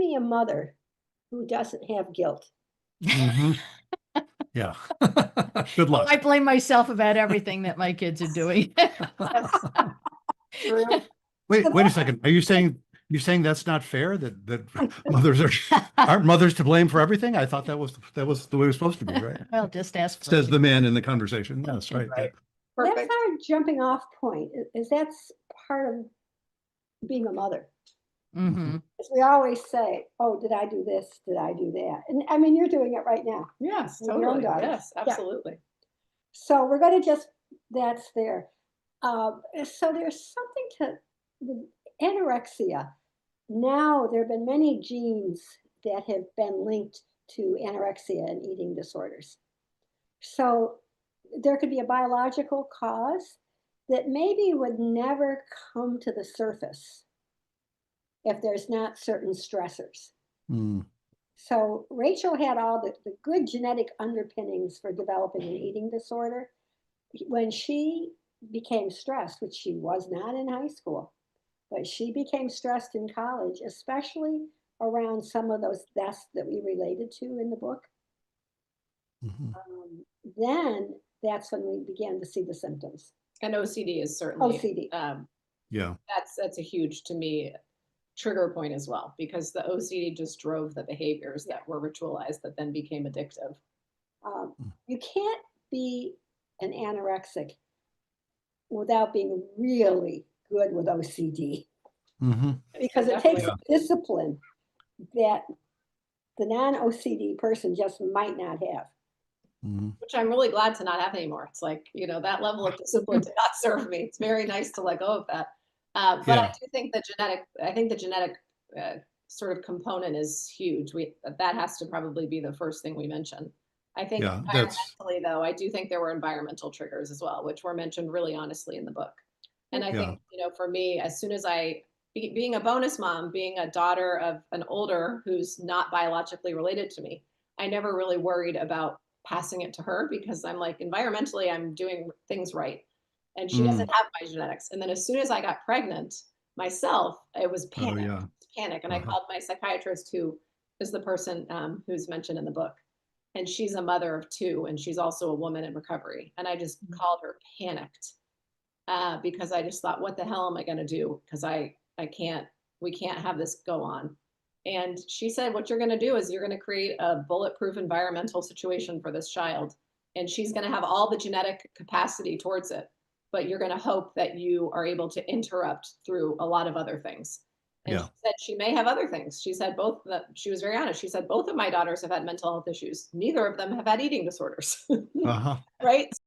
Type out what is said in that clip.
me a mother who doesn't have guilt. Mhm. Yeah. Good luck. I blame myself about everything that my kids are doing. True. Wait a second. Are you saying that's not fair? That mothers aren't mothers to blame for everything? I thought that was the way it was supposed to be, right? Well, just ask for Says the man in the conversation. Yes, right. Right. That's Perfect. our jumping off point, is that's part of being a mother. Mm-hmm. As we always say, oh, did I do this? Did I do that? And I mean, you're doing it right now. Yes, With your own totally. daughters. Yes, Yeah. absolutely. So we're going to just, that's there. So there's something to the anorexia. Now there have been many genes that have been linked to anorexia and eating disorders. So there could be a biological cause that maybe would never come to the surface if there's not certain stressors. Mm. So Rachel had all the good genetic underpinnings for developing an eating disorder. When she became stressed, which she was not in high school, but she became stressed in college, especially around some of those deaths that we related to in the book. Mhm. Then that's when we began to see the symptoms. And OCD is certainly OCD. Yeah. That's a huge, to me, trigger point as well, because the OCD just drove the behaviors that were ritualized that then became addictive. You can't be an anorexic without being really good with OCD, Mm-hmm. because it Definitely. takes a discipline that the non-OCD person just might not have. Mm-hmm. Which I'm really glad to not have anymore. It's like, that level of discipline did not serve me. It's very nice to let go of that. But Yeah. I do think the genetic sort of component is huge. That has to probably be the first thing we mention. I think Yeah, that's environmentally, though, I do think there were environmental triggers as well, which were mentioned really honestly in the book. And I Yeah. think, for me, as soon as being a bonus mom, being a daughter of an older who's not biologically related to me, I never really worried about passing it to her, because I'm like, environmentally, I'm doing things right. And she doesn't have my genetics. And then as soon as I got pregnant myself, it was Oh panic, yeah. panic. And I called my psychiatrist, who is the person who's mentioned in the book. And she's a mother of two, and she's also a woman in recovery. And I just called her panicked, because I just thought, what the hell am I going to do? Because we can't have this go on. And she said, what you're going to do is you're going to create a bulletproof environmental situation for this child. And she's going to have all the genetic capacity towards it, but you're going to hope that you are able to interrupt through a lot of other things. And Yeah. she said she may have other things. She said she was very honest. She said both of my daughters have had mental health issues. Neither of them have had eating disorders. Uh-huh. Right?